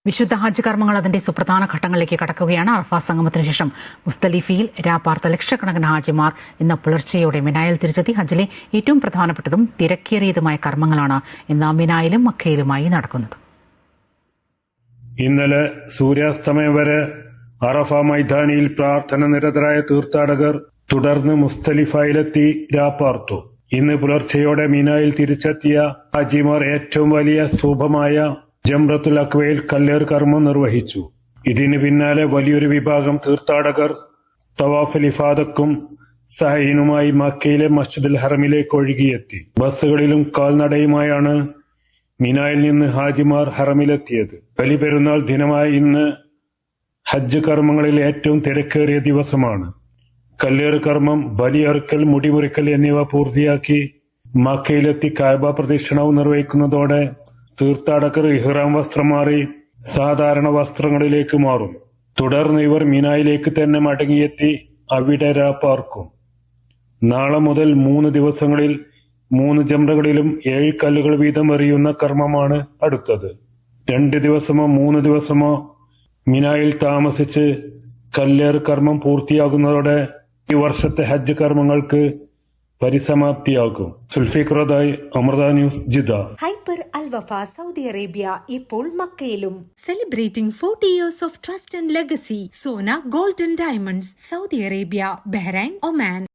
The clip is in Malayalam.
വിശുദ്ധ ഹജ്ജ് കർമ്മങ്ങൾ അതിന്റെ സുപ്രധാന ഘട്ടങ്ങളിലേക്ക് കടക്കുകയാണ്. അറഫ സംഗമത്തിന് ശേഷം മുസ്തലിഫയിൽ രാപ്പാർത്ത ലക്ഷക്കണക്കിന് ഹാജിമാർ ഇന്ന് പുലർച്ചെയോടെ മിനായിൽ തിരിച്ചെത്തി. ഹജ്ജിലെ ഏറ്റവും പ്രധാനപ്പെട്ടതും തിരക്കേറിയതുമായ കർമ്മങ്ങളാണ് ഇന്ന് മിനായിലും മക്കയിലുമായി നടക്കുന്നത്. ഇന്നലെ സൂര്യാസ്തമയം വരെ അറഫ മൈതാനിയിൽ പ്രാർത്ഥന നിരതരായ തീർത്ഥാടകർ തുടർന്ന് മുസ്തലിഫയിലെത്തി രാപ്പാർത്തു. ഇന്ന് പുലർച്ചെയോടെ മിനായിൽ തിരിച്ചെത്തിയ ഹാജിമാർ ഏറ്റവും വലിയ സ്തൂപമായ ജംറത്തുൽ അക്വയിൽ കല്ലേർ കർമ്മം നിർവഹിച്ചു. ഇതിന് പിന്നാലെ വലിയൊരു വിഭാഗം തീർത്ഥാടകർ തവാഫുൽ ഇഫാദക്കും സഅയിനുമായി മക്കയിലെ മസ്ജിദുൽ ഹറമിലേക്ക് ഒഴുകിയെത്തി. ബസ്സുകളിലും കാൽനടയുമായാണ് മിനായിൽ നിന്ന് ഹാജിമാർ ഹറമിലെത്തിയത്. ബലിപെരുന്നാൾ ദിനമായ ഇന്ന് ഹജ്ജ് കർമ്മങ്ങളിൽ ഏറ്റവും തിരക്കേറിയ ദിവസമാണ്. കല്ലേർ കർമ്മം, ബലിയറുക്കൽ, മുടിമുറിക്കൽ എന്നിവ പൂർത്തിയാക്കി മക്കയിലെത്തി കഅബ പ്രദക്ഷിണവും നിർവഹിക്കുന്നതോടെ തീർത്ഥാടകർ ഇഹ്റാം വസ്ത്രം മാറി സാധാരണ വസ്ത്രങ്ങളിലേക്ക് മാറും. തുടർന്ന് ഇവർ മിനായിലേക്ക് തന്നെ മടങ്ങിയെത്തി അവിടെ രാപ്പാർക്കും. നാളെ മുതൽ 3 ദിവസങ്ങളിൽ 3 ജംറകളിലും 7 കല്ലുകൾ വീതം എറിയുന്ന കർമ്മമാണ് അടുത്തത്. 2 ദിവസമോ 3 ദിവസമോ മിനായിൽ താമസിച്ച് കല്ലേർ കർമ്മം പൂർത്തിയാകുന്നതോടെ ഈ വർഷത്തെ ഹജ്ജ് കർമ്മങ്ങൾക്ക് പരിസമാപ്തിയാകും. സുൽഫിഖ്റദായി, Amrita news, Jeddah. Hyper Al Wafa Saudi Arabia ഇപ്പോൾ മക്കയിലും. Celebrating 40 years of trust and legacy. Sona Gold and Diamonds, Saudi Arabia, Bahrain, Oman.